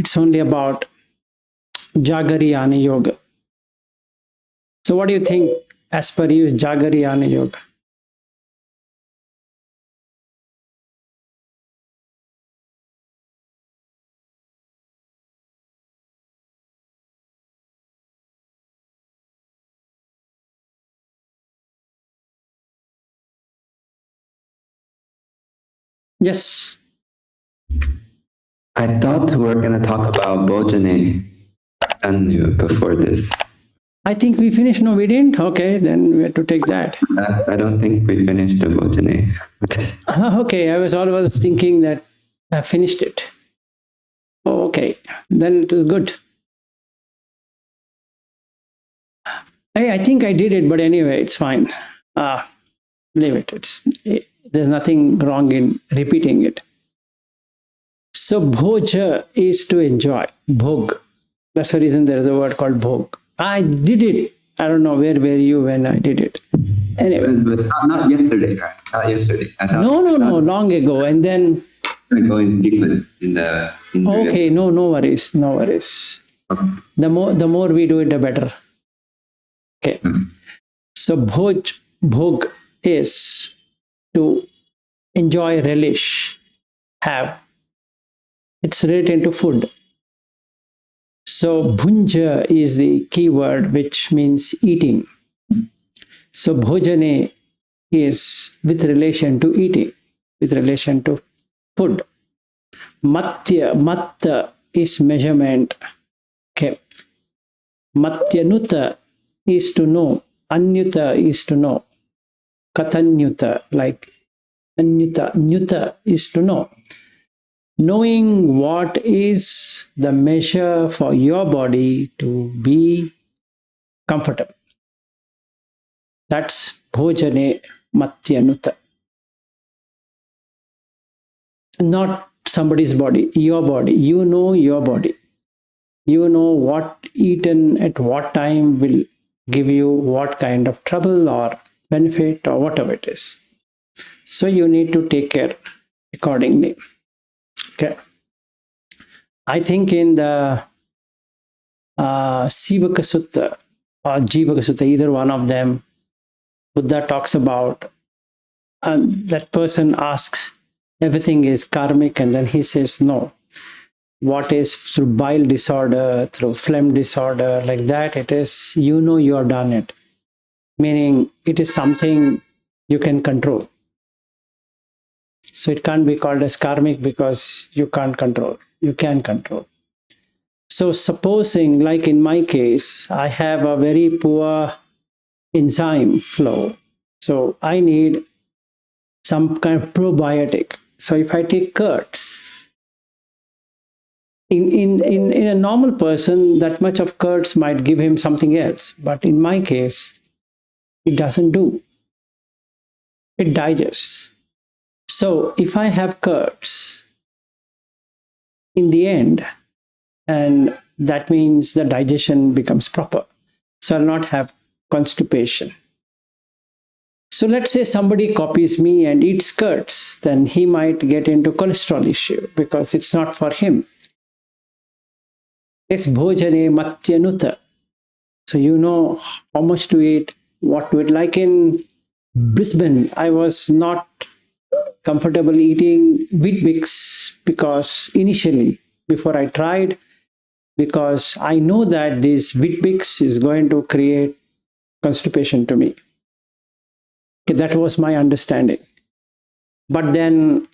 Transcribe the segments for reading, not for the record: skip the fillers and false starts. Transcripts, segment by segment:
it's only about Jagariyana Yoga. So what do you think as per you is Jagariyana Yoga? Yes. I thought we were going to talk about Bhjane and before this. I think we finished. No, we didn't. Okay, then we have to take that. I don't think we finished the Bhjane. Okay, I was always thinking that I finished it. Oh, okay, then it is good. I think I did it, but anyway, it's fine. Leave it. There's nothing wrong in repeating it. So bhoja is to enjoy. Bhog. That's the reason there is a word called bhog. I did it. I don't know where were you when I did it. Anyway. But not yesterday, right? Not yesterday. No, long ago. And then I go in sequence in the. Okay, no worries. Okay. The more we do it, the better. Okay. So bhog is to enjoy, relish, have. It's related to food. So bhunja is the key word which means eating. So bhojane is with relation to eating, with relation to food. Matta is measurement. Okay. Matyanuta is to know. Anyuta is to know. Katanyuta, like anyuta. Nyuta is to know. Knowing what is the measure for your body to be comfortable. That's bhojane matyanuta. Not somebody's body, your body. You know your body. You know what eaten at what time will give you what kind of trouble or benefit or whatever it is. So you need to take care accordingly. Okay. I think in the Sivaka Sutta or Jivaka Sutta, either one of them, Buddha talks about, that person asks, everything is karmic, and then he says, no. What is through bile disorder, through phlegm disorder, like that, it is, you know you have done it. Meaning, it is something you can control. So it can't be called as karmic because you can't control. You can control. So supposing, like in my case, I have a very poor enzyme flow. So I need some kind of probiotic. So if I take curds, in a normal person, that much of curds might give him something else. But in my case, it doesn't do. It digests. So if I have curds, in the end, and that means the digestion becomes proper. So I'll not have constipation. So let's say somebody copies me and eats curds, then he might get into cholesterol issue because it's not for him. It's bhojane matyanuta. So you know how much to eat, what to eat. Like in Brisbane, I was not comfortable eating wheat bix because initially, before I tried, because I know that this wheat bix is going to create constipation to me. Okay, that was my understanding. But then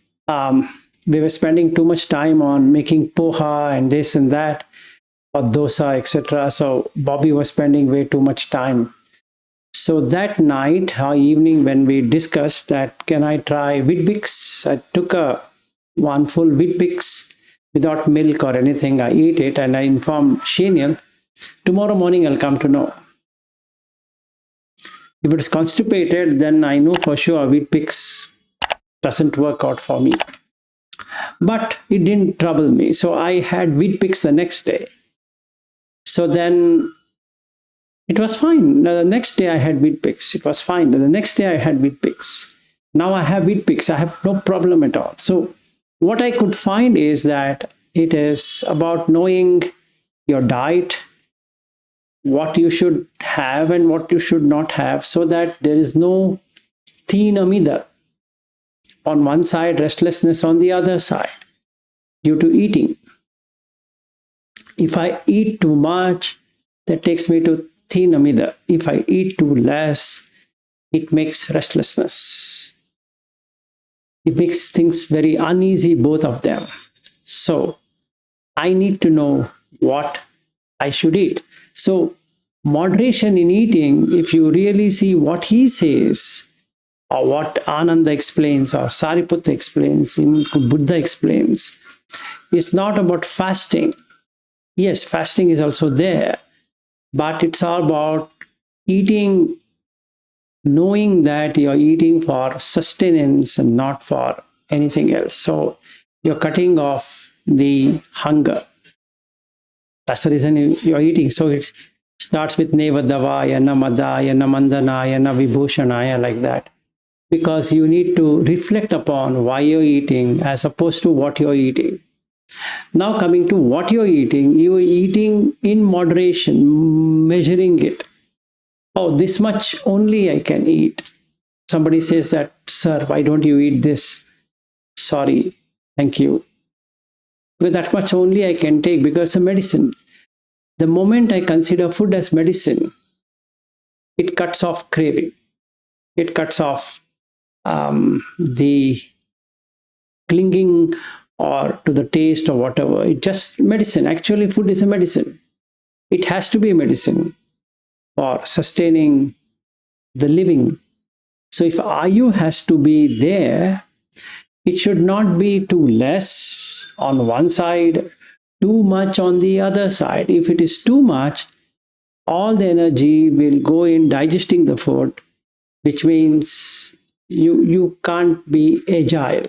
we were spending too much time on making poha and this and that, or dosa, etc. So Bobby was spending way too much time. So that night or evening when we discussed that, can I try wheat bix? I took one full wheat bix without milk or anything. I ate it and I informed Shaniel, tomorrow morning I'll come to know. If it is constipated, then I know for sure wheat bix doesn't work out for me. But it didn't trouble me. So I had wheat bix the next day. So then it was fine. The next day I had wheat bix. It was fine. The next day I had wheat bix. Now I have wheat bix. I have no problem at all. So what I could find is that It is about knowing your diet, what you should have and what you should not have, so that there is no thinamida on one side, restlessness on the other side due to eating. If I eat too much, that takes me to thinamida. If I eat too less, it makes restlessness. It makes things very uneasy, both of them. So I need to know what I should eat. So moderation in eating, if you really see what he says, or what Ananda explains, or Sariputta explains, Buddha explains, is not about fasting. Yes, fasting is also there, but it's all about eating, knowing that you're eating for sustenance and not for anything else. So you're cutting off the hunger. That's the reason you're eating. So it starts with Nevadavaya, Namadaya, Namandanaya, Navibhushanaya, like that. Because you need to reflect upon why you're eating as opposed to what you're eating. Now coming to what you're eating in moderation, measuring it. Oh, this much only I can eat. Somebody says that, sir, why don't you eat this? Sorry, thank you. But that much only I can take because it's a medicine. The moment I consider food as medicine, it cuts off craving. It cuts off the clinging or to the taste or whatever. It's just medicine. Actually, food is a medicine. It has to be a medicine for sustaining the living. So if Ayu has to be there, it should not be too less on one side, too much on the other side. If it is too much, all the energy will go in digesting the food, which means you can't be agile.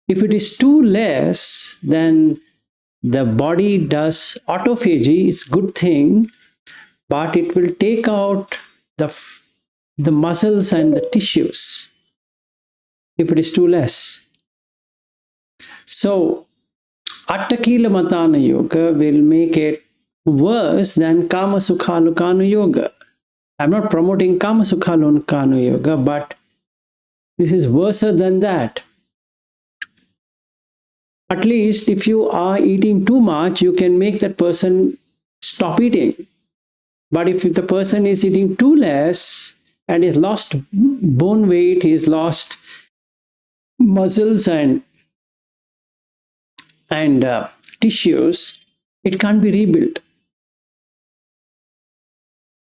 If it is too less, then the body does autophagy. It's a good thing, but it will take out the muscles and the tissues if it is too less. So Attakila Matana Yoga will make it worse than Kama Sukhalukanu Yoga. I'm not promoting Kama Sukhalukanu Yoga, but this is worse than that. At least if you are eating too much, you can make that person stop eating. But if the person is eating too less and he's lost bone weight, he's lost muscles and tissues, it can't be rebuilt.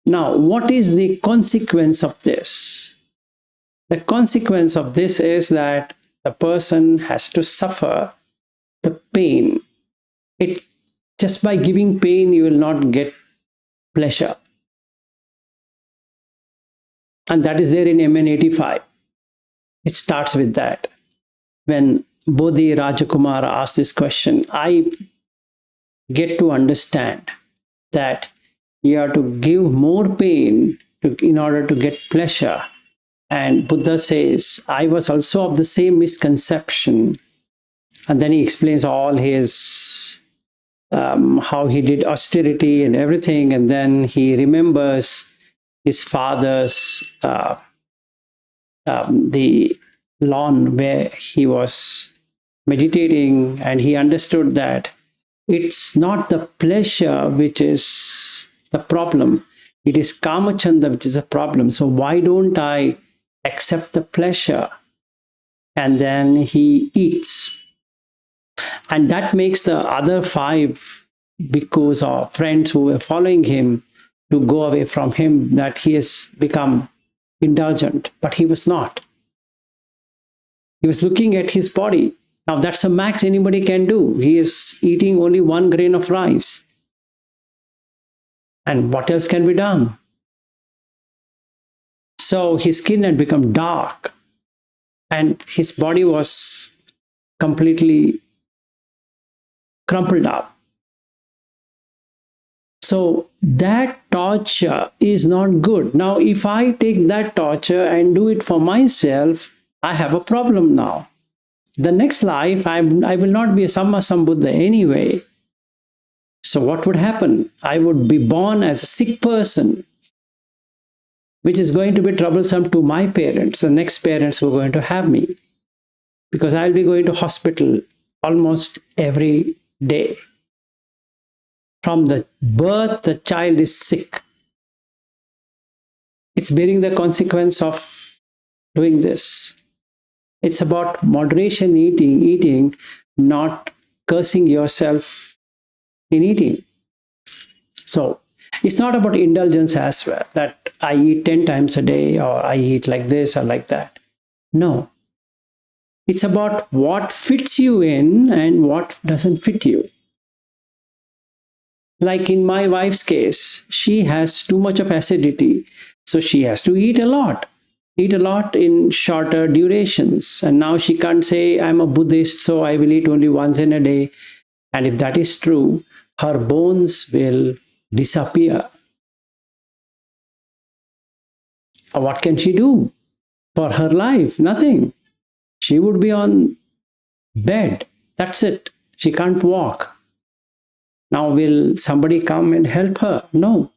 Now, what is the consequence of this? The consequence of this is that the person has to suffer the pain. Just by giving pain, you will not get pleasure. And that is there in MN 85. It starts with that. When Bodhi Rajakumara asked this question, I get to understand that you have to give more pain in order to get pleasure. And Buddha says, I was also of the same misconception. And then he explains all his, how he did austerity and everything. And then he remembers his father's, the lawn where he was meditating, and he understood that it's not the pleasure which is the problem. It is Kamachanda which is a problem. So why don't I accept the pleasure? And then he eats. And that makes the other 5 bhikkhus or friends who were following him to go away from him, that he has become indulgent. But he was not. He was looking at his body. Now that's the max anybody can do. He is eating only 1 grain of rice. And what else can be done? So his skin had become dark and his body was completely crumpled up. So that torture is not good. Now, if I take that torture and do it for myself, I have a problem now. the next life, I will not be a Samma Sambuddha anyway. So what would happen? I would be born as a sick person, which is going to be troublesome to my parents, the next parents who are going to have me, because I'll be going to hospital almost every day. From the birth, the child is sick. It's bearing the consequence of doing this. It's about moderation eating, not cursing yourself in eating. So it's not about indulgence as well, that I eat 10 times a day or I eat like this or like that. No. It's about what fits you in and what doesn't fit you. Like in my wife's case, she has too much of acidity, so she has to eat a lot in shorter durations. And now she can't say, I'm a Buddhist, so I will eat only once in a day. And if that is true, her bones will disappear. What can she do for her life? Nothing. She would be on bed. That's it. She can't walk. Now, will somebody come and help her? No.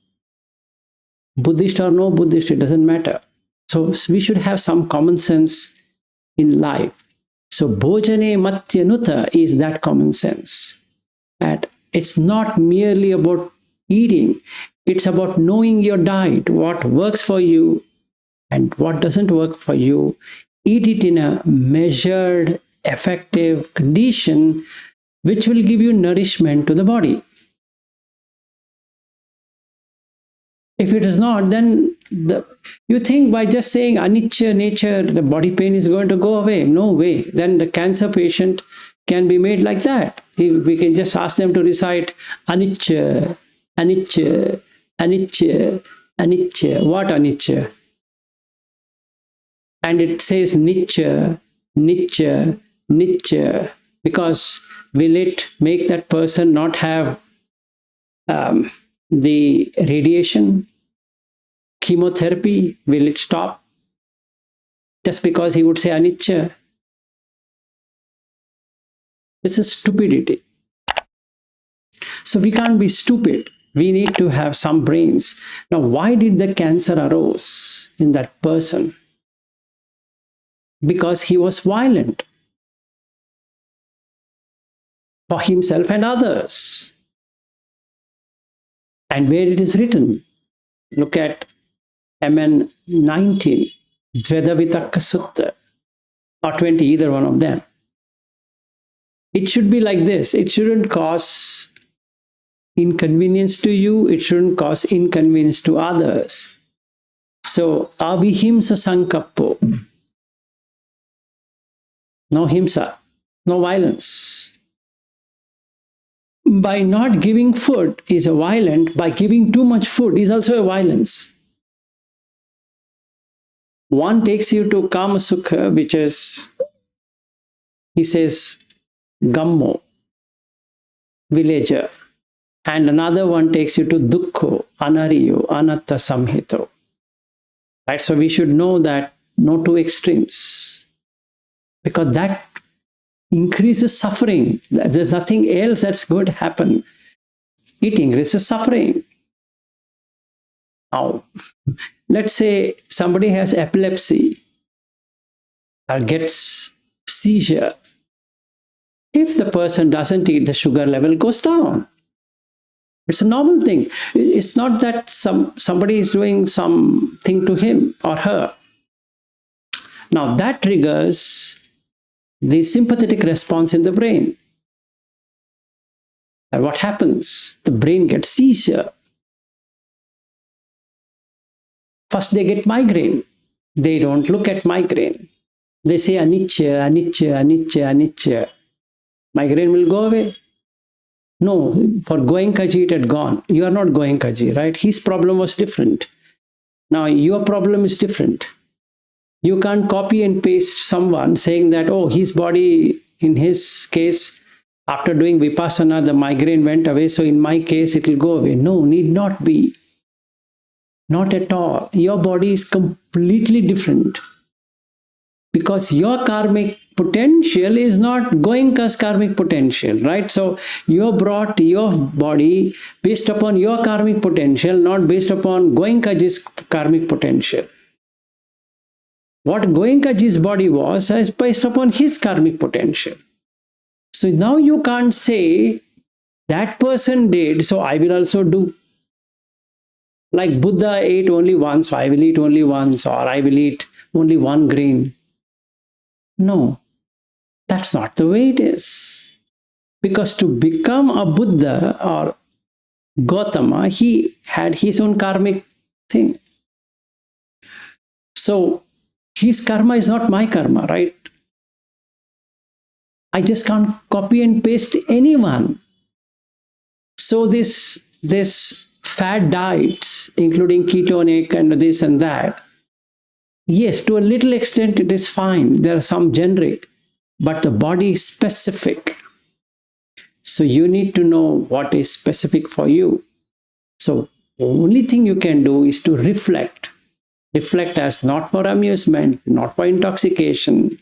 Buddhist or no Buddhist, it doesn't matter. So we should have some common sense in life. So Bhjane Matyanuta is that common sense. And it's not merely about eating. It's about knowing your diet, what works for you and what doesn't work for you. Eat it in a measured, effective condition, which will give you nourishment to the body. If it is not, then you think by just saying anicca nature, the body pain is going to go away. No way. Then the cancer patient can be made like that. We can just ask them to recite anicca, anicca, anicca, anicca. What anicca? And it says nitya, nitya, nitya, because will it make that person not have the radiation, chemotherapy? Will it stop just because he would say anicca? This is stupidity. So we can't be stupid. We need to have some brains. Now, why did the cancer arose in that person? Because he was violent for himself and others. And where it is written, look at MN 19, Dvedavitaka Sutta, or 20, either one of them. It should be like this. It shouldn't cause inconvenience to you. It shouldn't cause inconvenience to others. So, abhihimsa sankappo. No himsa, no violence. By not giving food is a violent. By giving too much food is also a violence. One takes you to Kama Sukha, which is, he says, Gammo, villager. And another one takes you to Dukkho, Anariyo, Anatta Samhito. Right? So we should know that no two extremes, because that increases suffering. There's nothing else that's going to happen. It increases suffering. Now, let's say somebody has epilepsy or gets seizure. If the person doesn't eat, the sugar level goes down. It's a normal thing. It's not that somebody is doing something to him or her. Now, that triggers the sympathetic response in the brain. And what happens? The brain gets seizure. First, they get migraine. They don't look at migraine. They say anicca, anicca, anicca, anicca. Migraine will go away. No, for Goenkaji it had gone. You are not Goenkaji, right? His problem was different. Now, your problem is different. You can't copy and paste someone saying that, oh, his body, in his case, after doing Vipassana, the migraine went away, so in my case, it will go away. No, need not be. Not at all. Your body is completely different. because your karmic potential is not Goenka's karmic potential, right? So you brought your body based upon your karmic potential, not based upon Goenka's karmic potential. What Goenka's body was is based upon his karmic potential. So now you can't say that person did, so I will also do. Like Buddha ate only once, so I will eat only once, or I will eat only one grain. No, that's not the way it is. Because to become a Buddha or Gautama, he had his own karmic thing. So his karma is not my karma, right? I just can't copy and paste anyone. So this fad diets, including ketonic and this and that, yes, to a little extent it is fine. There are some generic, but the body is specific. So you need to know what is specific for you. So the only thing you can do is to reflect. Reflect as not for amusement, not for intoxication,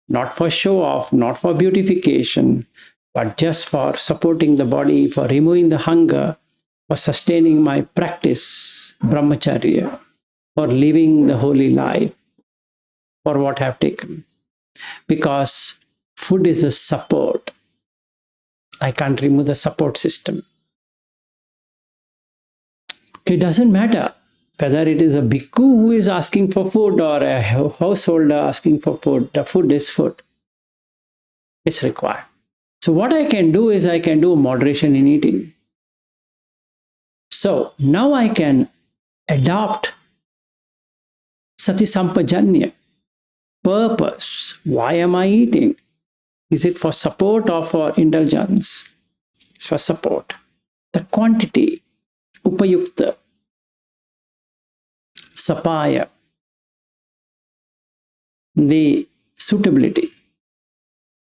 not for show off, not for beautification, but just for supporting the body, for removing the hunger, for sustaining my practice, brahmachariya, for living the holy life, for what I have taken. Because food is a support. I can't remove the support system. It doesn't matter whether it is a bhikkhu who is asking for food or a householder asking for food. The food is food. It's required. So what I can do is I can do moderation in eating. So now I can adopt sati sampajanya, purpose. Why am I eating? Is it for support or for indulgence? It's for support. The quantity, upayukta, sapaya, the suitability.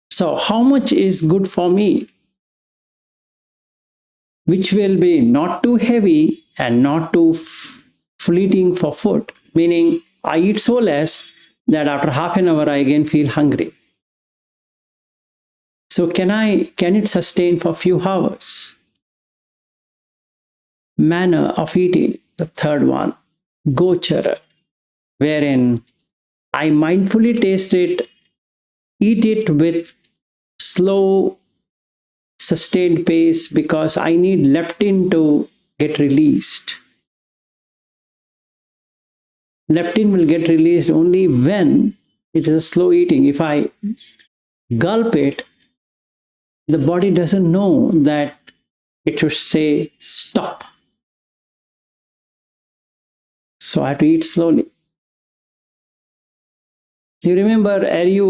So how much is good for me? Which will be not too heavy and not too fleeting for food. Meaning I eat so less that after half an hour I again feel hungry. So can it sustain for a few hours? Manner of eating, the third one, gochara, wherein I mindfully taste it, eat it with slow, sustained pace because I need leptin to get released. Leptin will get released only when it is a slow eating. If I gulp it, the body doesn't know that it should say stop. So I have to eat slowly. You remember,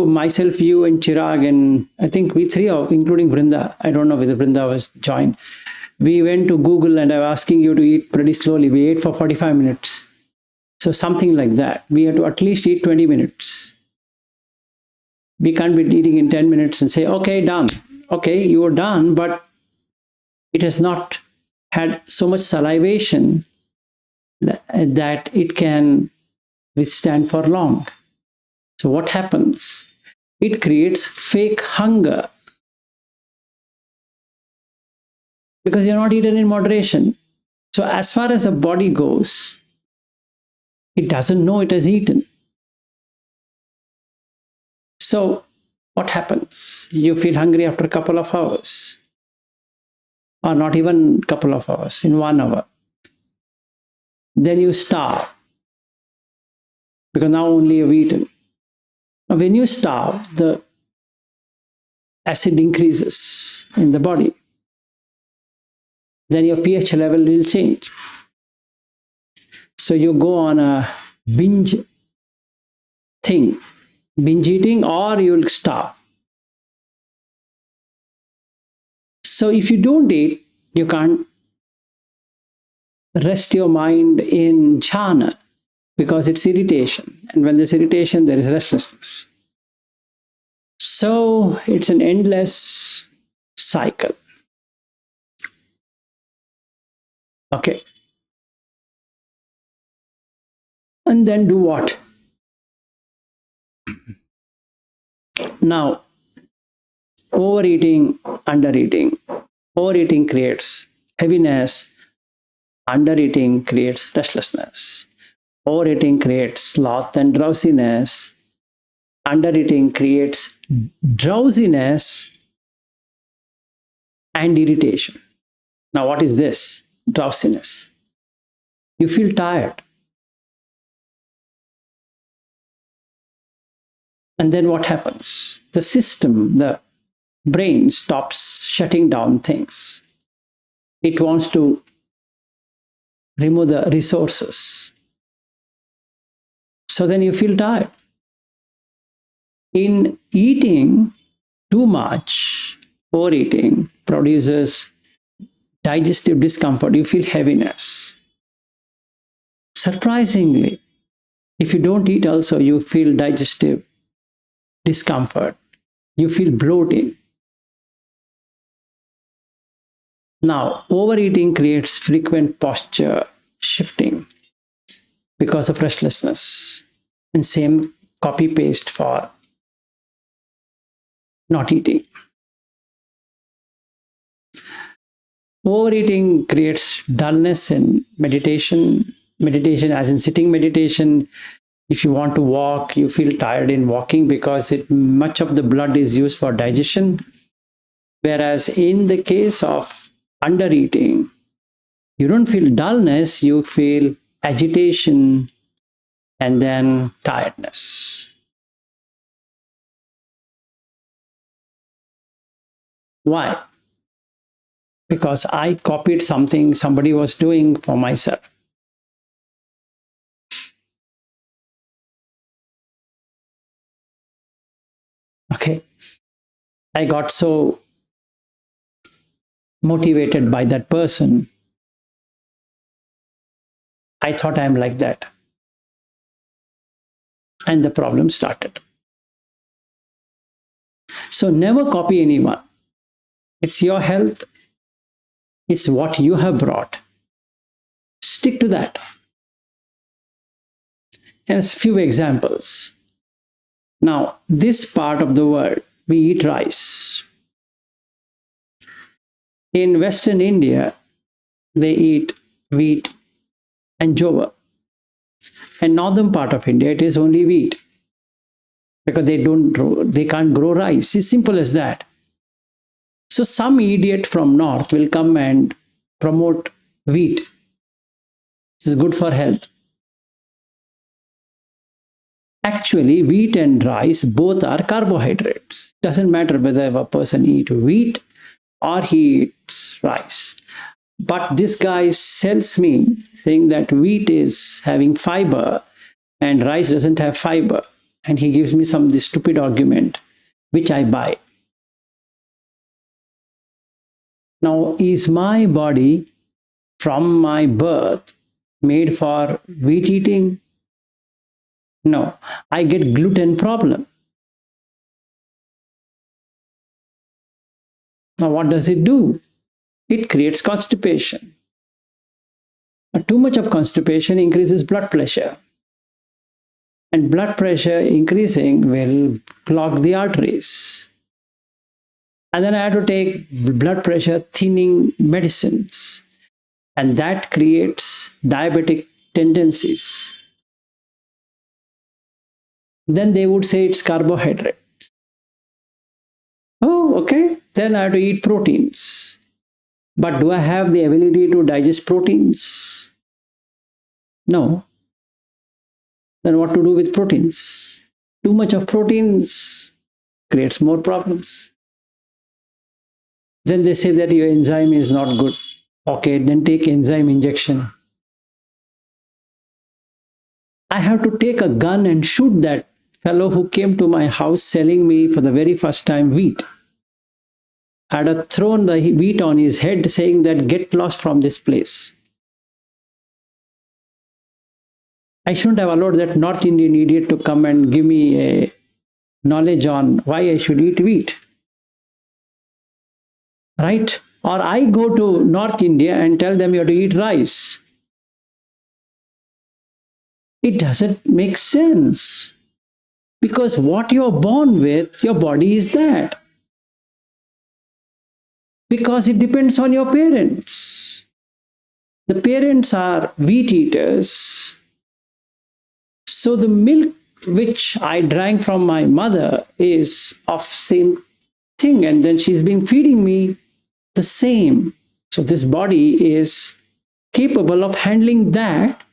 myself, you, and Chirag, and I think we three, including Brinda, I don't know whether Brinda was joined. We went to Google and I was asking you to eat pretty slowly. We ate for 45 minutes. So something like that. We have to at least eat 20 minutes. We can't be eating in 10 minutes and say, okay, done. Okay, you are done, but it has not had so much salivation that it can withstand for long. So what happens? It creates fake hunger because you're not eaten in moderation. So as far as the body goes, it doesn't know it has eaten. So what happens? You feel hungry after a couple of hours, or not even a couple of hours, in 1 hour. Then you starve because now only you've eaten. Now when you starve, the acid increases in the body. Then your pH level will change. So you go on a binge thing, binge eating, or you'll starve. So if you don't eat, you can't rest your mind in jhana because it's irritation. And when there's irritation, there is restlessness. So it's an endless cycle. Okay. And then do what? Now, overeating, undereating. Overeating creates heaviness, undereating creates restlessness. Overeating creates sloth and drowsiness. Undereating creates drowsiness and irritation. Now, what is this? Drowsiness. You feel tired. And then what happens? The system, the brain stops shutting down things. It wants to remove the resources. So then you feel tired. In eating too much, overeating produces digestive discomfort. You feel heaviness. Surprisingly, if you don't eat also, you feel digestive discomfort. You feel bloating. Now, overeating creates frequent posture shifting because of restlessness. And same copy paste for not eating. Overeating creates dullness in meditation. Meditation, as in sitting meditation. If you want to walk, you feel tired in walking because much of the blood is used for digestion. Whereas in the case of undereating, you don't feel dullness, you feel agitation and then tiredness. Why? Because I copied something somebody was doing for myself. Okay. I got so motivated by that person. I thought I'm like that. And the problem started. So never copy anyone. It's your health. It's what you have brought. Stick to that. And a few examples. Now, this part of the world, we eat rice. In Western India, they eat wheat and jowar. And northern part of India, it is only wheat because they can't grow rice. It's simple as that. So some idiot from north will come and promote wheat. It's good for health. Actually, wheat and rice both are carbohydrates. Doesn't matter whether a person eats wheat or he eats rice. But this guy sells me saying that wheat is having fiber and rice doesn't have fiber. And he gives me this stupid argument, which I buy. Now, is my body from my birth made for wheat eating? No, I get gluten problem. Now, what does it do? It creates constipation. Too much of constipation increases blood pressure. And blood pressure increasing will clog the arteries. And then I have to take blood pressure thinning medicines. And that creates diabetic tendencies. Then they would say it's carbohydrate. Oh, okay. Then I have to eat proteins. But do I have the ability to digest proteins? No. Then what to do with proteins? Too much of proteins creates more problems. Then they say that your enzyme is not good. Okay, then take enzyme injection. I have to take a gun and shoot that fellow who came to my house selling me for the very first time wheat. I had thrown the wheat on his head saying that get lost from this place. I shouldn't have allowed that North Indian idiot to come and give me a knowledge on why I should eat wheat. Right? Or I go to North India and tell them you have to eat rice. It doesn't make sense. Because what you're born with, your body is that. Because it depends on your parents. The parents are wheat eaters. So the milk which I drank from my mother is of same thing, and then she's been feeding me the same. So this body is capable of handling that,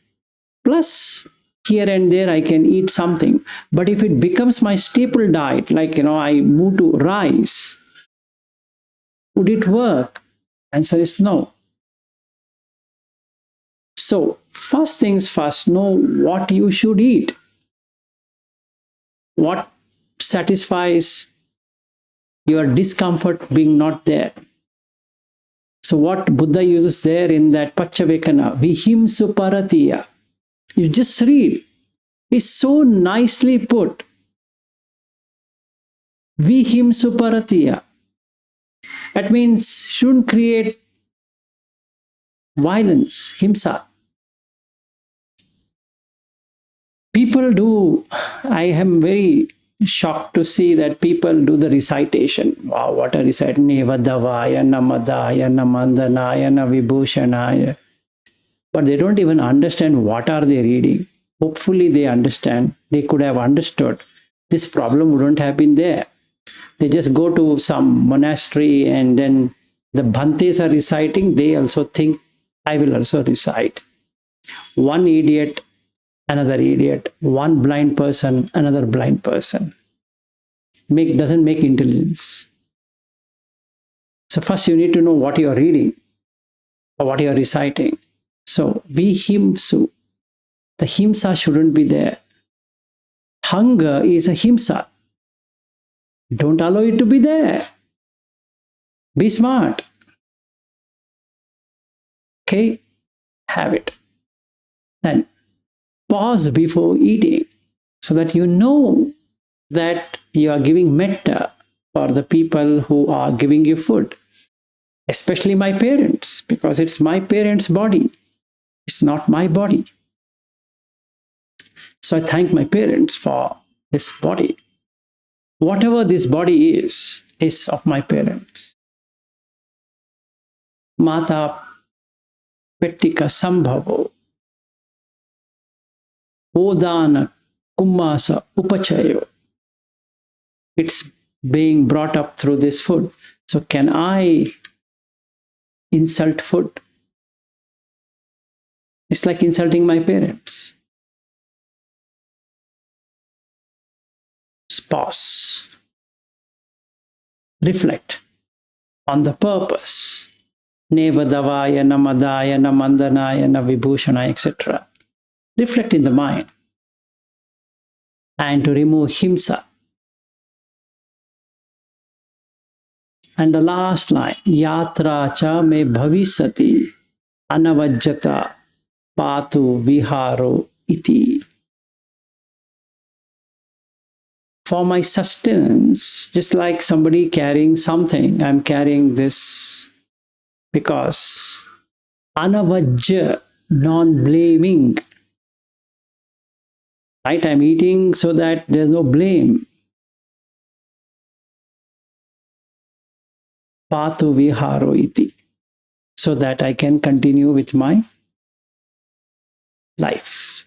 plus here and there I can eat something. But if it becomes my staple diet, like I move to rice, would it work? Answer is no. So first things first, know what you should eat, what satisfies your discomfort being not there. So what Buddha uses there in that Pachavekana, vihimsu paratiya, you just read, is so nicely put. Vihimsu paratiya. That means shouldn't create violence, himsa. People do, I am very shocked to see that people do the recitation. Wow, what a recitation. Nevadavaya, namadaya, namandanaya, navibhushanaya. But they don't even understand what are they reading. Hopefully they understand. They could have understood. This problem wouldn't have been there. They just go to some monastery and then the bhantes are reciting. They also think, I will also recite. One idiot, another idiot. One blind person, another blind person. Doesn't make intelligence. So first you need to know what you are reading or what you are reciting. So vihimsu. The himsa shouldn't be there. Hunger is a himsa. Don't allow it to be there. Be smart. Okay? Have it. Then pause before eating so that you know that you are giving metta for the people who are giving you food. Especially my parents, because it's my parents' body. It's not my body. So I thank my parents for this body. Whatever this body is of my parents. Mata pettika sambhavo. Odana kummasa upachayo. It's being brought up through this food. So can I insult food? It's like insulting my parents. Pause. Reflect on the purpose. Nevadavaya, namadaya, namandanaya, navibhushanaya, etc. Reflect in the mind. And to remove himsa. And the last line, yatra cha me bhavisati anavajjata patu viharo iti. For my sustenance, just like somebody carrying something, I'm carrying this because anavajja, non-blaming. Right? I'm eating so that there's no blame. Patu viharo iti. So that I can continue with my life.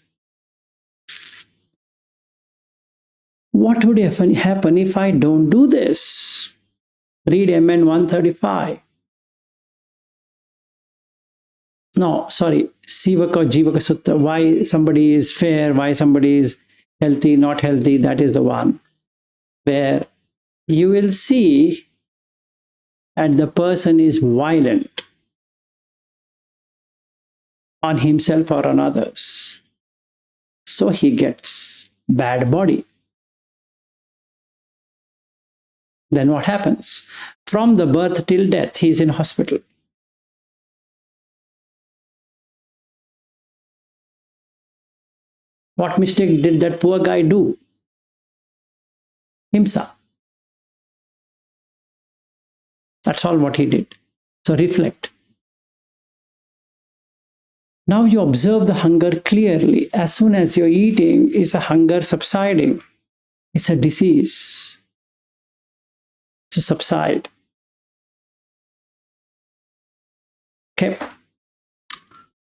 What would happen if I don't do this? Read MN 135. No, sorry, Sivaka or Jivaka Sutta. Why somebody is fair, why somebody is healthy, not healthy, that is the one. Where you will see that the person is violent on himself or on others. So he gets bad body. Then what happens? From the birth till death, he is in hospital. What mistake did that poor guy do? Himsa. That's all what he did. So reflect. Now you observe the hunger clearly. As soon as you're eating, is the hunger subsiding? It's a disease to subside. Okay.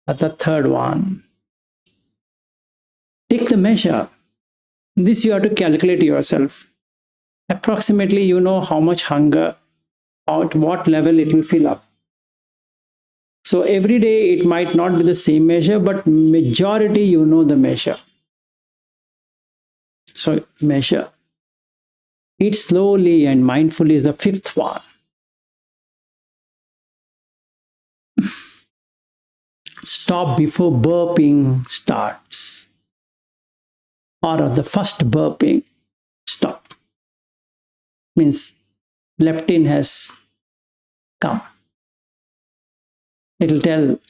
But the third one, take the measure. This you have to calculate yourself. Approximately, you know how much hunger, at what level it will fill up. So every day it might not be the same measure, but majority you know the measure. So measure. Eat slowly and mindfully is the fifth one. Stop before burping starts. Or the first burping, stop. Means leptin has come. It will tell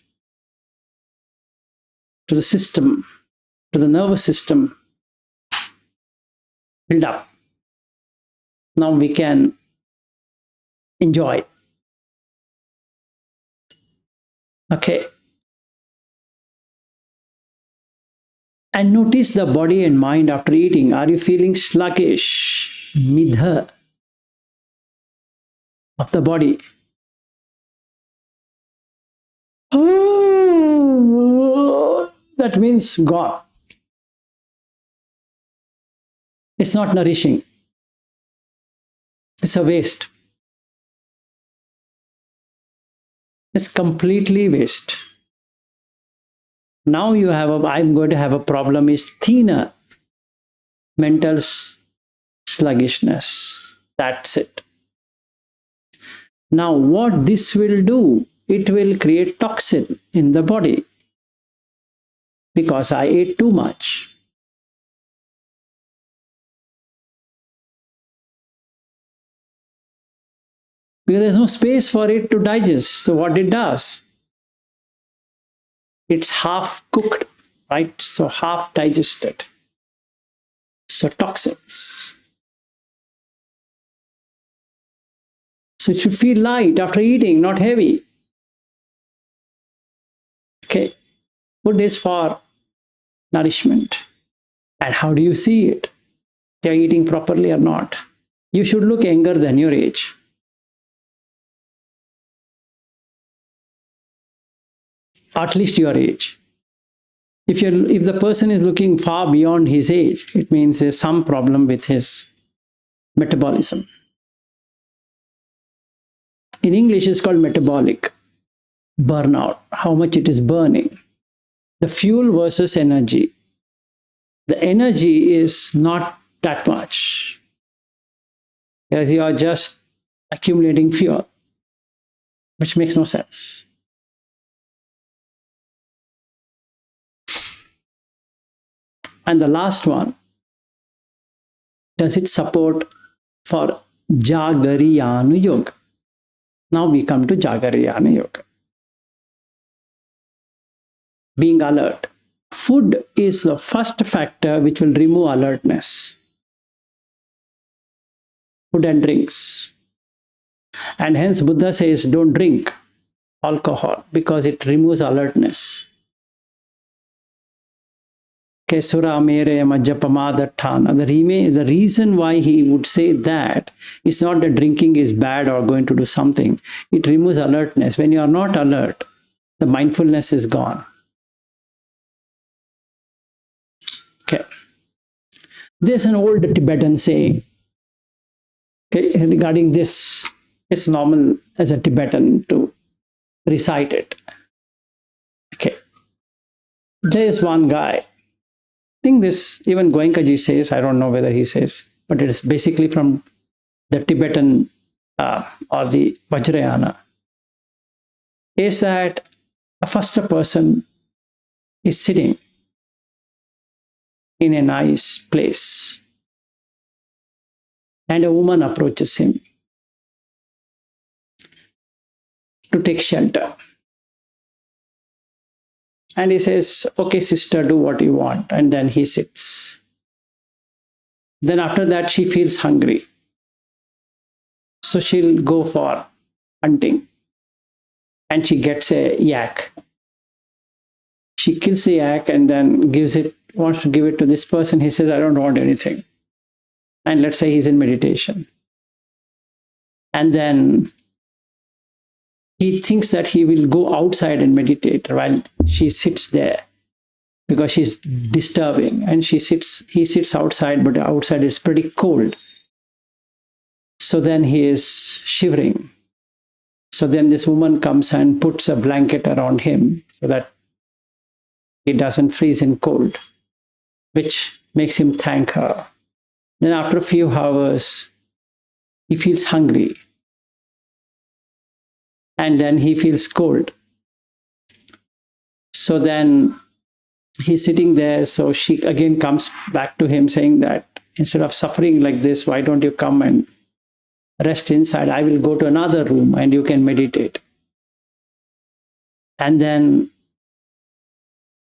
to the system, to the nervous system, build up. Now we can enjoy. Okay. And notice the body and mind after eating. Are you feeling sluggish? Midha of the body. That means gone. It's not nourishing. It's a waste. It's completely waste. Now you have I'm going to have a problem is thinner mental sluggishness. That's it. Now what this will do, it will create toxin in the body because I ate too much. Because there's no space for it to digest. So what it does, it's half cooked, right? So half digested. So toxins. So it should feel light after eating, not heavy. Okay. Food is for nourishment. And how do you see it? They are eating properly or not? You should look younger than your age. At least your age. If the person is looking far beyond his age, it means there's some problem with his metabolism. In English, it's called metabolic burnout, how much it is burning. The fuel versus energy. The energy is not that much, as you are just accumulating fuel, which makes no sense. And the last one, does it support for Jagariyanu Yoga? Now we come to Jagariyanu Yoga. Being alert. Food is the first factor which will remove alertness. Food and drinks. And hence Buddha says don't drink alcohol because it removes alertness. Kesura mere majapamadatthana. The reason why he would say that is not that drinking is bad or going to do something. It removes alertness. When you are not alert, the mindfulness is gone. Okay. There's an old Tibetan saying, okay, regarding this. It's normal as a Tibetan to recite it. Okay. There's one guy. I think this, even Goenkaji says, I don't know whether he says, but it is basically from the Tibetan or the Vajrayana, is that first a person is sitting in a nice place and a woman approaches him to take shelter. And he says, okay, sister, do what you want. And then he sits. Then after that, she feels hungry. So she'll go for hunting. And she gets a yak. She kills the yak and then wants to give it to this person. He says, I don't want anything. And let's say he's in meditation. And then he thinks that he will go outside and meditate while she sits there because she's disturbing. And he sits outside, but outside it's pretty cold. So then he is shivering. So then this woman comes and puts a blanket around him so that he doesn't freeze in cold, which makes him thank her. Then after a few hours, he feels hungry. And then he feels cold. So then he's sitting there. So she again comes back to him saying that instead of suffering like this, why don't you come and rest inside? I will go to another room and you can meditate. And then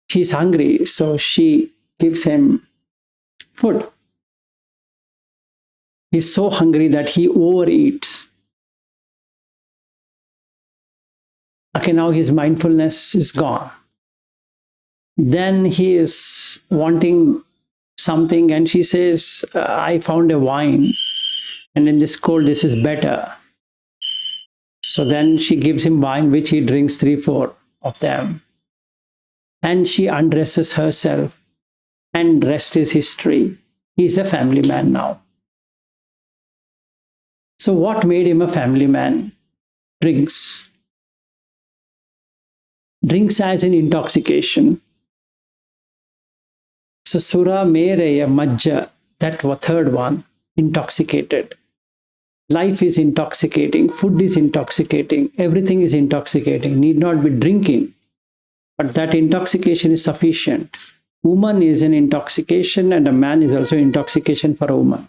he's hungry. So she gives him food. He's so hungry that he overeats. Okay, now his mindfulness is gone. Then he is wanting something and she says, I found a wine and in this cold, this is better. So then she gives him wine, which he drinks 3-4 of them. And she undresses herself and rest is history. He's a family man now. So what made him a family man? Drinks. Drinks as in intoxication. So Sura, Mereya, Majja, that third one, intoxicated. Life is intoxicating, food is intoxicating, everything is intoxicating, need not be drinking. But that intoxication is sufficient. Woman is an intoxication and a man is also intoxication for a woman.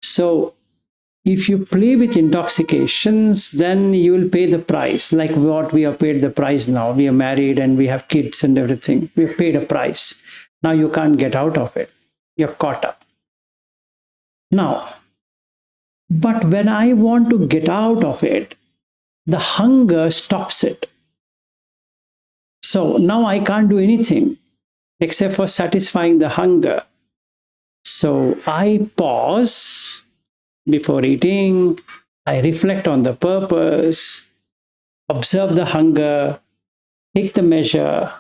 So if you play with intoxications, then you will pay the price, like what we have paid the price now. We are married and we have kids and everything. We have paid a price. Now you can't get out of it. You're caught up. Now, but when I want to get out of it, the hunger stops it. So now I can't do anything except for satisfying the hunger. So I pause before eating, I reflect on the purpose, observe the hunger, take the measure,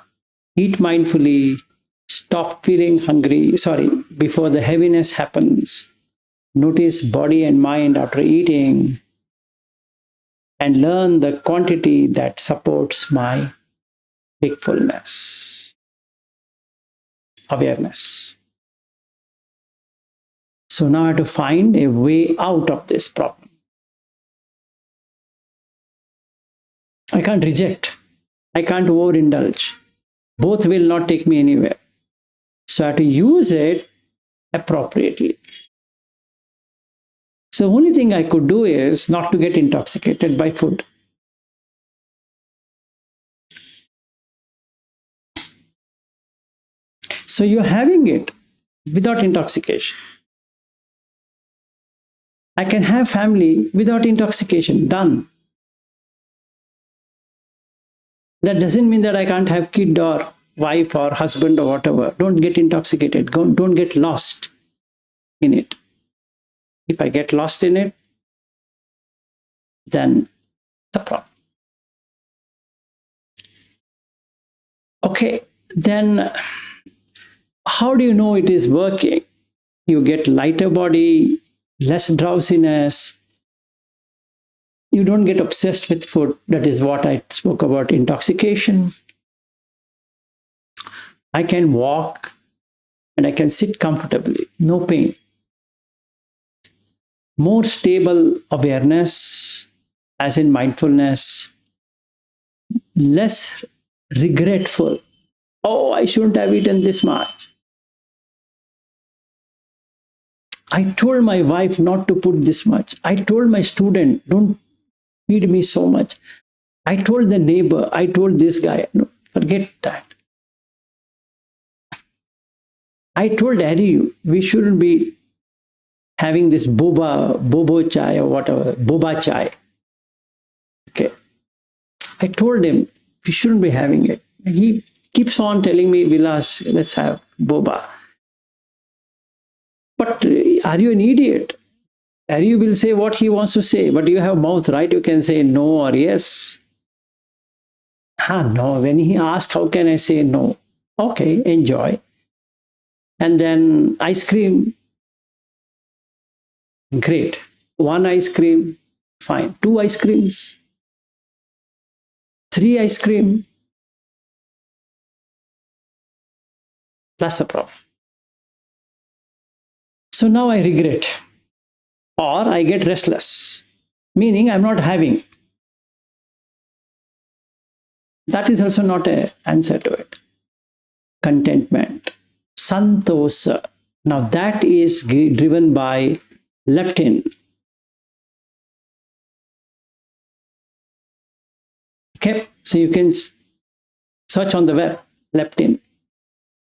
eat mindfully, stop feeling hungry, before the heaviness happens. Notice body and mind after eating and learn the quantity that supports my wakefulness, awareness. So now I have to find a way out of this problem. I can't reject. I can't overindulge. Both will not take me anywhere. So I have to use it appropriately. So the only thing I could do is not to get intoxicated by food. So you're having it without intoxication. I can have family without intoxication. Done. That doesn't mean that I can't have kid or wife or husband or whatever. Don't get intoxicated. Don't get lost in it. If I get lost in it, then the problem. Okay, then how do you know it is working? You get lighter body, less drowsiness. You don't get obsessed with food. That is what I spoke about, intoxication. I can walk and I can sit comfortably, no pain. More stable awareness, as in mindfulness, less regretful. Oh, I shouldn't have eaten this much. I told my wife not to put this much. I told my student, don't feed me so much. I told the neighbor, I told this guy. No, forget that. I told Harry, we shouldn't be having this bobo chai or whatever, boba chai. Okay. I told him, we shouldn't be having it. He keeps on telling me, Vilas, let's have boba. But are you an idiot? And you will say what he wants to say, but you have mouth, right? You can say no or yes. No. When he asks, how can I say no? Okay, enjoy. And then ice cream, great. One ice cream, fine. Two ice creams, three ice cream. That's the problem. So now I regret, or I get restless, meaning I'm not having. That is also not an answer to it. Contentment, santosa. Now that is driven by leptin. Okay, so you can search on the web, leptin,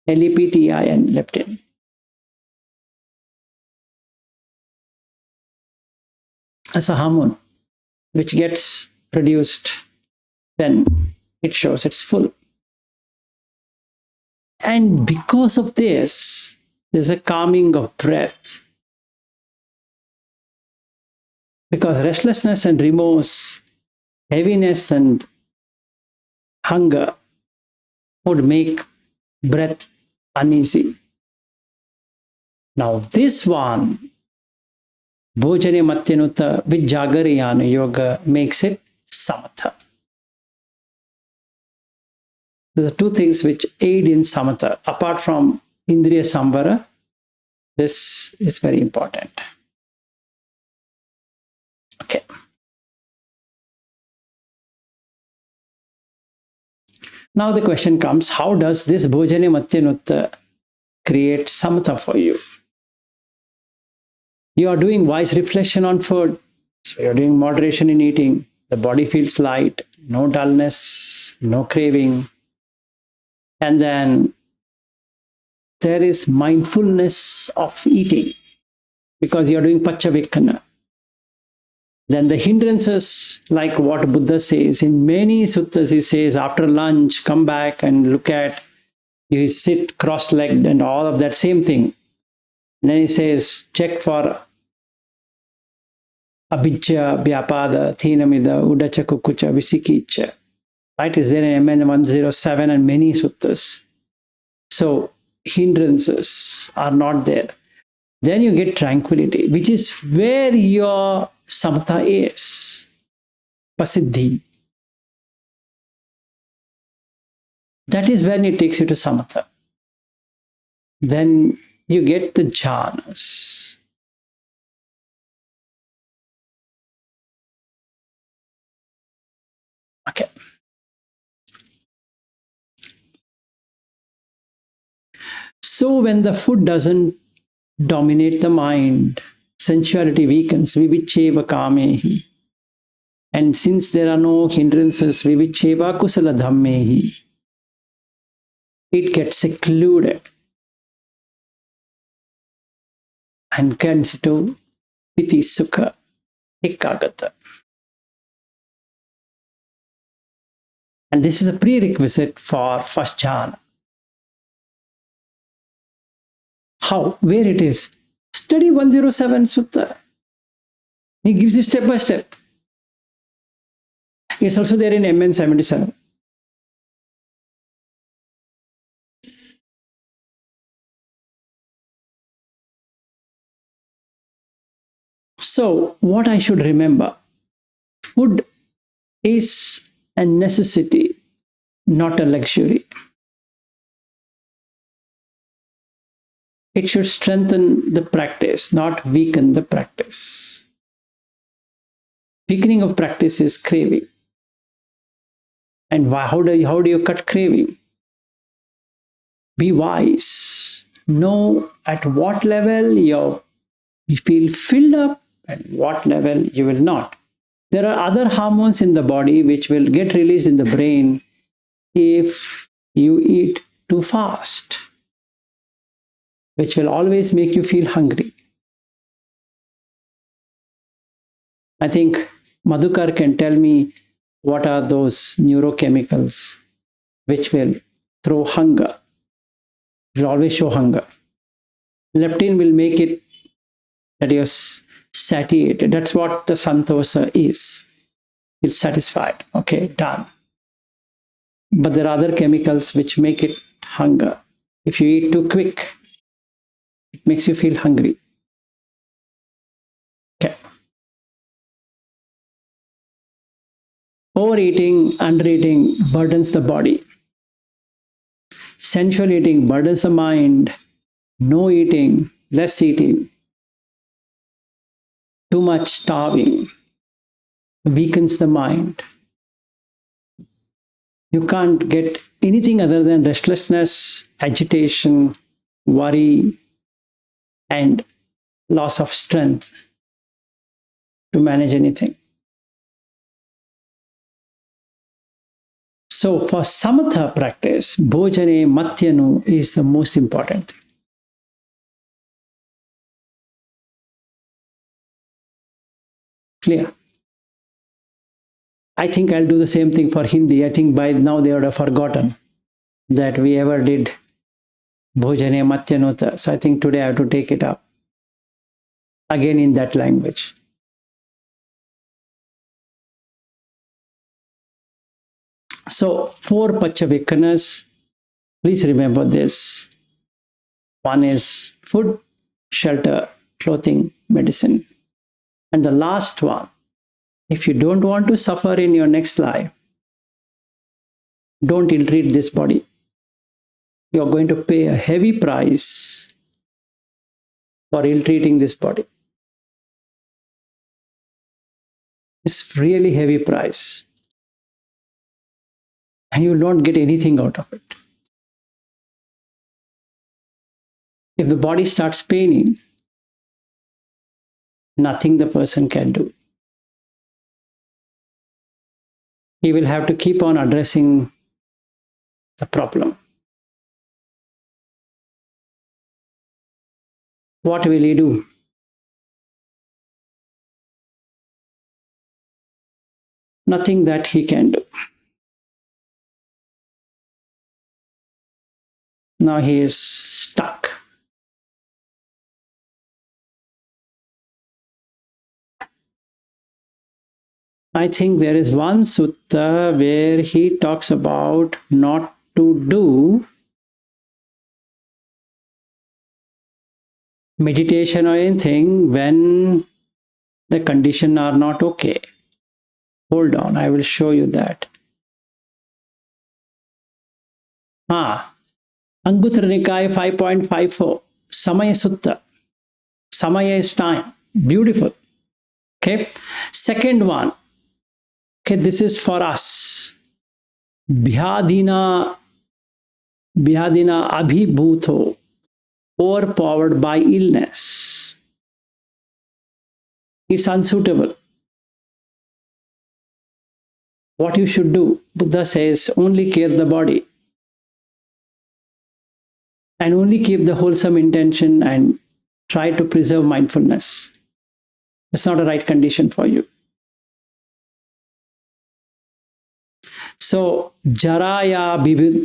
leptin, leptin. As a hormone which gets produced when it shows it's full. And because of this, there's a calming of breath. Because restlessness and remorse, heaviness and hunger would make breath uneasy. Now this one, Bhjane Matyanuta with Jagarayana Yoga, makes it samatha. There are two things which aid in samatha. Apart from Indriya Samvara, this is very important. Okay. Now the question comes, how does this Bhjane Matyanuta create samatha for you? You are doing wise reflection on food. So you're doing moderation in eating. The body feels light, no dullness, no craving. And then there is mindfulness of eating because you're doing pachavikana. Then the hindrances, like what Buddha says, in many suttas he says, after lunch, come back and look at, you sit cross-legged and all of that same thing. And then he says, check for abhijja, vyapada, thinamida, udacha, kukucha, visikicha. Right? Is there in MN 107 and many suttas. So hindrances are not there. Then you get tranquility, which is where your samatha is. Pasiddhi. That is when it takes you to samatha. Then you get the jhanas. Okay. So when the food doesn't dominate the mind, sensuality weakens, vivicheva kamehi. And since there are no hindrances, vivicheva kusala dhammehi, it gets secluded and gets to piti sukha, ekagata. And this is a prerequisite for first jhana. How? Where it is? Study 107 Sutta. He gives you step by step. It's also there in MN 77. So, what I should remember? Food is a necessity, not a luxury. It should strengthen the practice, not weaken the practice. Weakening of practice is craving. And how do you cut craving? Be wise. Know at what level you feel filled up and what level you will not. There are other hormones in the body which will get released in the brain if you eat too fast, which will always make you feel hungry. I think Madhukar can tell me what are those neurochemicals which will throw hunger. It will always show hunger. Leptin will make it that you're satiated. That's what the santosa is. It's satisfied. Okay, done. But there are other chemicals which make it hunger. If you eat too quick, it makes you feel hungry. Okay. Overeating, undereating burdens the body. Sensual eating burdens the mind. No eating, less eating, too much starving weakens the mind. You can't get anything other than restlessness, agitation, worry, and loss of strength to manage anything. So for samatha practice, Bhjane Matyanu is the most important thing. Clear? I think I'll do the same thing for Hindi. I think by now they would have forgotten that we ever did Bhjane Matyanuta. So I think today I have to take it up again in that language. So 4 Pachavikanas, please remember this. One is food, shelter, clothing, medicine. And the last one, if you don't want to suffer in your next life, don't ill-treat this body. You're going to pay a heavy price for ill-treating this body. It's really heavy price. And you will not get anything out of it. If the body starts paining, nothing the person can do. He will have to keep on addressing the problem. What will he do? Nothing that he can do. Now he is stuck. I think there is one sutta where he talks about not to do meditation or anything when the conditions are not okay. Hold on, I will show you that. Anguttara Nikaya 5.54, Samaya Sutta. Samaya is time. Beautiful. Okay. Second one. Okay, this is for us. Bhyadina abhibhuto, overpowered by illness. It's unsuitable. What you should do, Buddha says, only care the body. And only keep the wholesome intention and try to preserve mindfulness. It's not a right condition for you. So, jaraya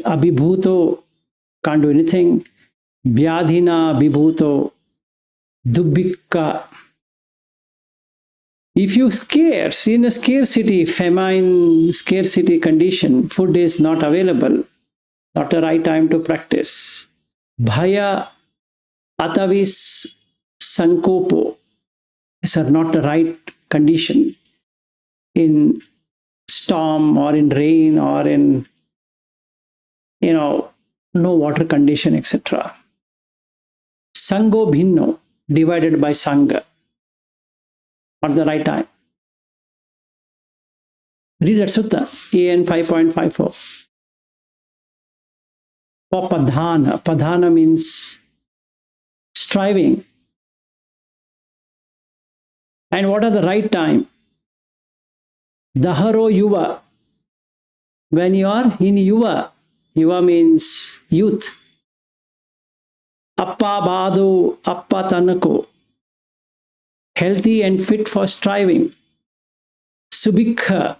abhibhuto, can't do anything. Vyadhina abhibhuto, dubbhika. If you scarce, in a scarcity, famine, scarcity condition, food is not available, not the right time to practice. Bhaya atavis sankopo, these are not the right condition in storm or in rain or in, no water condition, etc. Sango bhinno, divided by sangha, not the right time. Read that sutta, AN 5.54. Padhana. Padhana means striving. And what are the right time? Daharo yuva. When you are in yuva, yuva means youth. Appa bhadu, appa tanako. Healthy and fit for striving. Subikha,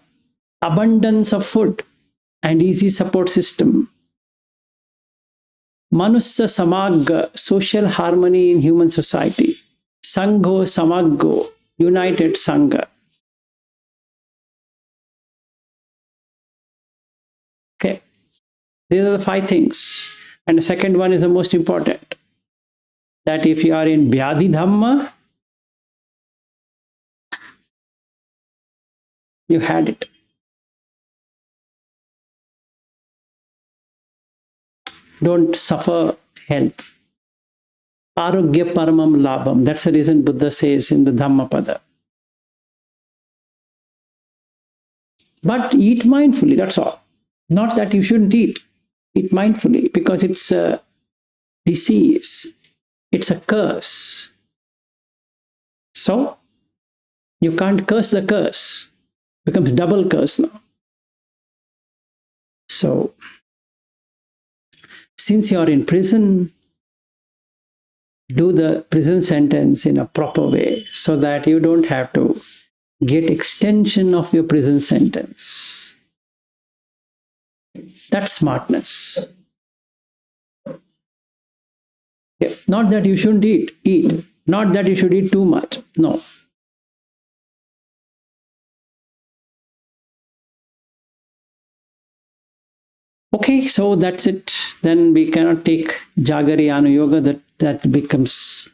abundance of food and easy support system. Manusya samagga, social harmony in human society. Sangho samaggo, united sangha. Okay, these are the 5 things. And the second one is the most important. That if you are in Vyadhi Dhamma, you had it. Don't suffer health. Arogya paramam labham. That's the reason Buddha says in the Dhammapada. But eat mindfully, that's all. Not that you shouldn't eat. Eat mindfully because it's a disease. It's a curse. So, you can't curse the curse. It becomes double curse now. So, since you are in prison, do the prison sentence in a proper way so that you don't have to get extension of your prison sentence. That's smartness. Yeah. Not that you shouldn't eat. Not that you should eat too much. No. Okay, so that's it. Then we cannot take Jagariyana Yoga. That becomes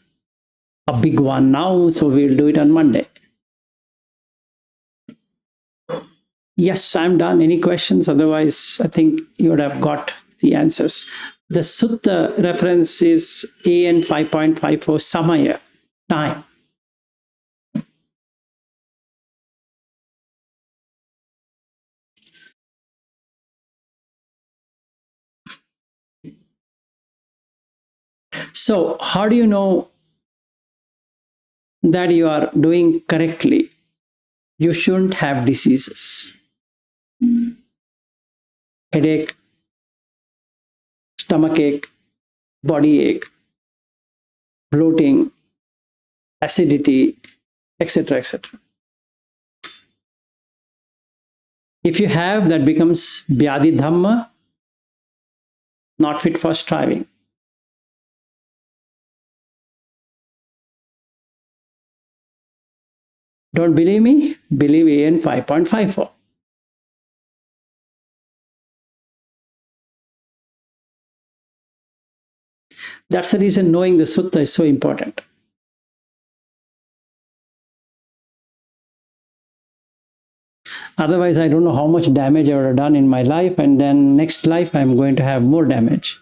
a big one now. So we'll do it on Monday. Yes, I'm done. Any questions? Otherwise, I think you would have got the answers. The Sutta reference is AN 5.54 Samaya, time. So, how do you know that you are doing correctly? You shouldn't have diseases. Headache, stomachache, body ache, bloating, acidity, etc., etc. If you have, that becomes Vyadhi Dhamma, not fit for striving. Don't believe me? Believe AN 5.54. That's the reason knowing the Sutta is so important. Otherwise, I don't know how much damage I would have done in my life, and then next life I'm going to have more damage.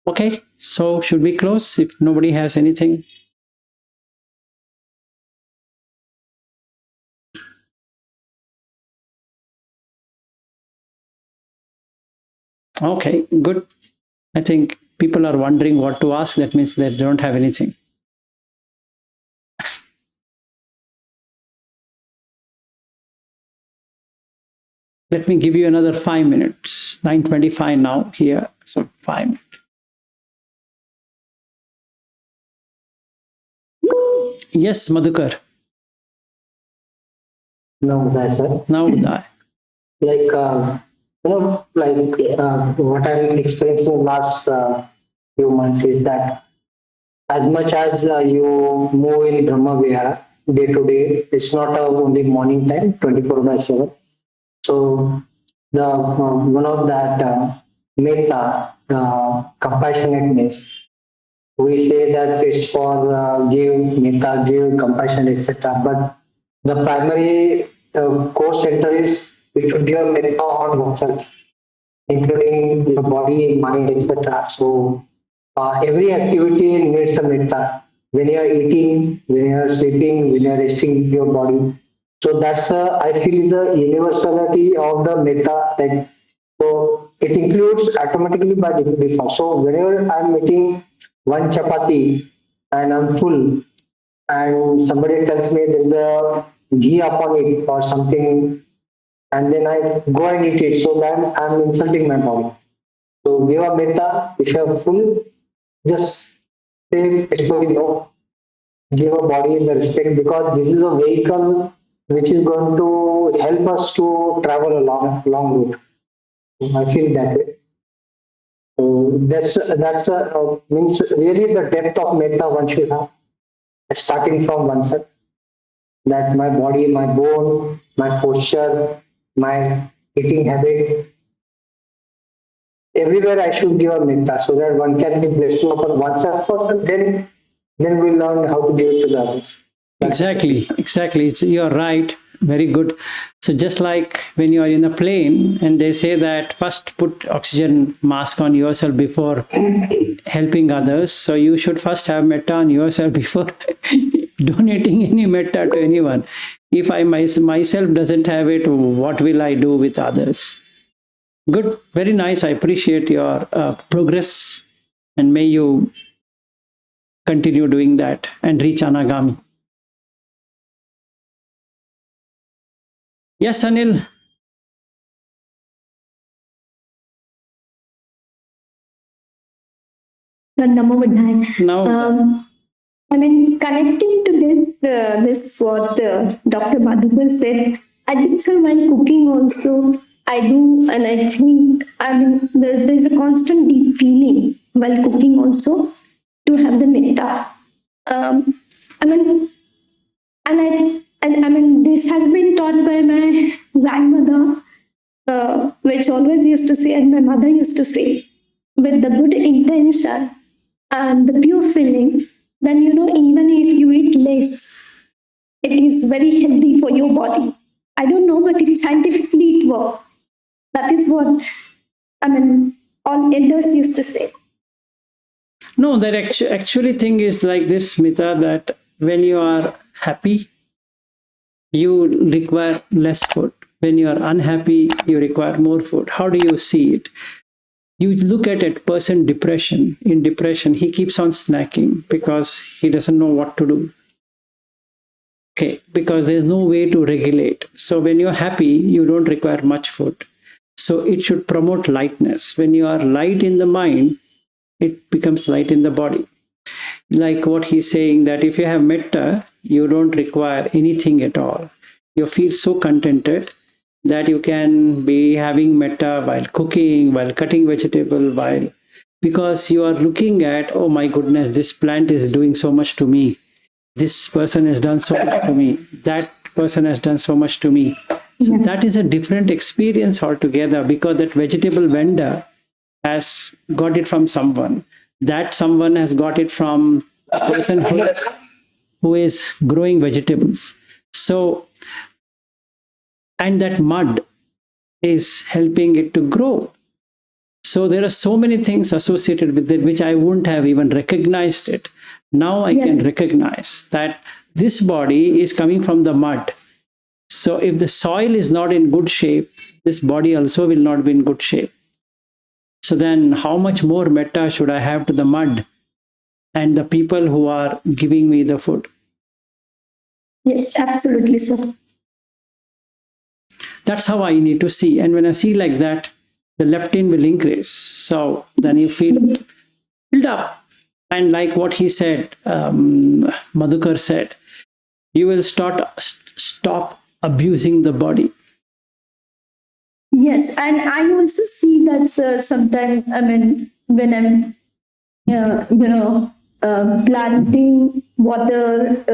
Okay, so should we close if nobody has anything? Okay, good. I think people are wondering what to ask. That means they don't have anything. Let me give you another 5 minutes. 9:25 now here, so 5 minutes. Yes, Madhukar. No, that's it. Now, Uday. Like, what I'm experiencing last few months is that as much as you move in Brahma Vihara day to day, it's not only morning time, 24/7. So the one of that metta, compassionateness, we say that it's for give metta, give compassion, etc. But the primary core center is we should give metta on oneself, including your body, mind, etc. So every activity needs a metta. When you are eating, when you are sleeping, when you are resting your body. So that's I feel is a universality of the metta. Like, so it includes automatically by default. So whenever I'm eating one chapati and I'm full, and somebody tells me there's a ghee upon it or something, and then I go and eat it, so then I'm insulting my body. So Viva Metta, if you are full, just say peacefully no, give a body the respect, because this is a vehicle which is going to help us to travel a long route. I feel that way. So that's a means really the depth of metta one should have, starting from oneself. That my body, my bone, my posture, my eating habit, everywhere I should give a metta so that one can be blessed upon oneself first, and then we learn how to give it to the others. That's it. Exactly. You're right. Very good. So just like when you are in a plane and they say that first put oxygen mask on yourself before helping others. So you should first have metta on yourself before donating any metta to anyone. If I myself doesn't have it, what will I do with others? Good. Very nice. I appreciate your progress, and may you continue doing that and reach Anagami. Yes, Anil. Namo Buddhaya. Now, I mean, connecting to this what Dr. Madhukar said, I think so while cooking also, I do, and I think, I mean, there's a constant deep feeling while cooking also to have the metta. I mean, and I mean, this has been taught by my grandmother, which always used to say, and my mother used to say, with the good intention and the pure feeling, then even if you eat less, it is very healthy for your body. I don't know, but scientifically it works. That is what I mean. All elders used to say. no, that actually thing is like this, Smita, that when you are happy, you require less food. When you are unhappy, you require more food. How do you see it? You look at a person depression. In depression, he keeps on snacking because he doesn't know what to do. Okay, because there's no way to regulate. So when you're happy, you don't require much food. So it should promote lightness. When you are light in the mind, it becomes light in the body. Like what he's saying, that if you have metta, you don't require anything at all. You feel so contented that you can be having metta while cooking, while cutting vegetable, while, because you are looking at, oh my goodness, this plant is doing so much to me. This person has done so much to me. That person has done so much to me. So that is a different experience altogether, because that vegetable vendor has got it from someone. That someone has got it from a person who is growing vegetables. So, and that mud is helping it to grow. So there are so many things associated with it which I wouldn't have even recognized it. Now I can recognize that this body is coming from the mud. So if the soil is not in good shape, this body also will not be in good shape. So then how much more metta should I have to the mud and the people who are giving me the food? Yes, absolutely, sir. That's how I need to see. And when I see like that, the leptin will increase. So then you feel build up. And like what he said, Madhukar said, you will stop abusing the body. Yes, and I also see that sometimes, I mean, when I'm, planting water,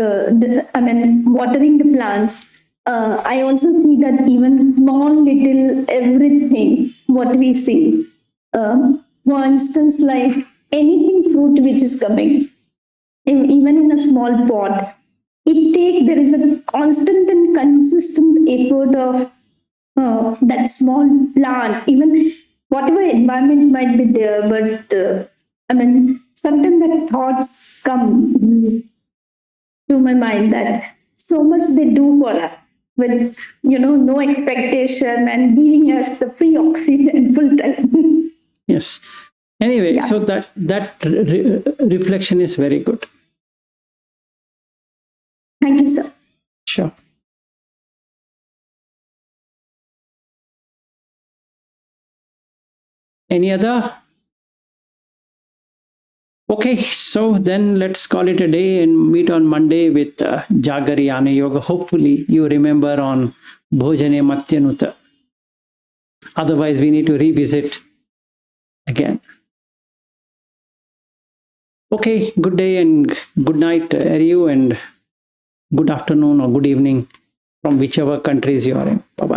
I mean, watering the plants, I also see that even small little everything, what we see. For instance, like anything fruit which is coming, even in a small pot, there is a constant and consistent effort of that small plant, even whatever environment might be there, but I mean, sometimes that thoughts come to my mind that so much they do for us with, no expectation and giving us the free oxygen full time. Yes. Anyway, Yeah. so that reflection is very good. Thank you, sir. Sure. Any other? Okay, so then let's call it a day and meet on Monday with Jagariyana Yoga. Hopefully, you remember on Bhjane Matyanuta. Otherwise, we need to revisit again. Okay, good day and good night, Ariu, and good afternoon or good evening from whichever countries you are in. Bye-bye.